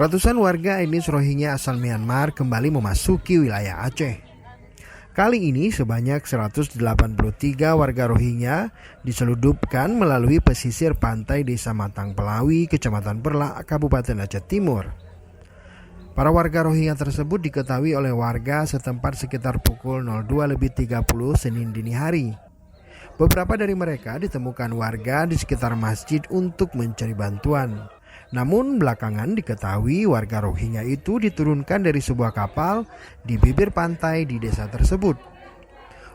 Ratusan warga etnis Rohingya asal Myanmar kembali memasuki wilayah Aceh. Kali ini sebanyak 183 warga Rohingya diseludupkan melalui pesisir pantai Desa Matang Pelawi, Kecamatan Perlak, Kabupaten Aceh Timur. Para warga Rohingya tersebut diketahui oleh warga setempat sekitar pukul 02.30 Senin dini hari. Beberapa dari mereka ditemukan warga di sekitar masjid untuk mencari bantuan. Namun belakangan diketahui warga Rohingya itu diturunkan dari sebuah kapal di bibir pantai di desa tersebut.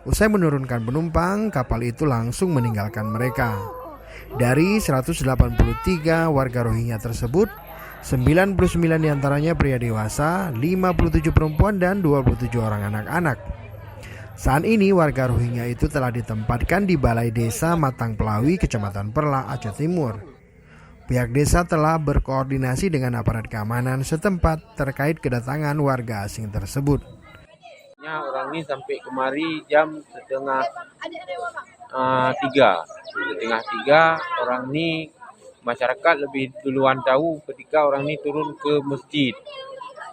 Usai menurunkan penumpang, kapal itu langsung meninggalkan mereka. Dari 183 warga Rohingya tersebut, 99 diantaranya pria dewasa, 57 perempuan dan 27 orang anak-anak. Saat ini warga Rohingya itu telah ditempatkan di Balai Desa Matang Pelawi, Kecamatan Perlak, Aceh Timur. Pihak desa telah berkoordinasi dengan aparat keamanan setempat terkait kedatangan warga asing tersebut. Orang ini sampai kemari jam setengah tiga. Orang ini masyarakat lebih duluan tahu ketika orang ini turun ke masjid.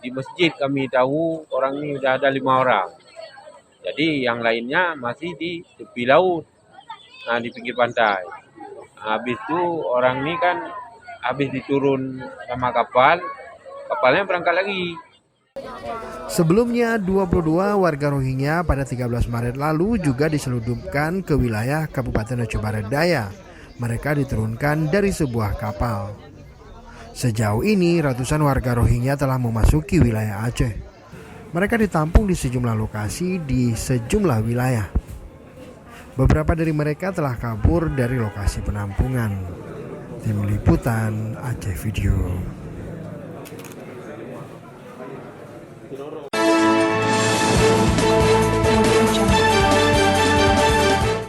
Di masjid kami tahu orang ini sudah ada 5 orang. Jadi yang lainnya masih di tepi laut, di pinggir pantai. Habis itu orang ini kan habis diturun sama kapalnya berangkat lagi. Sebelumnya 22 warga Rohingya pada 13 Maret lalu juga diseludupkan ke wilayah Kabupaten Aceh Barat Daya. Mereka diturunkan dari sebuah kapal. Sejauh ini ratusan warga Rohingya telah memasuki wilayah Aceh. Mereka ditampung di sejumlah lokasi di sejumlah wilayah. Beberapa dari mereka telah kabur dari lokasi penampungan. Tim Liputan Aceh Video.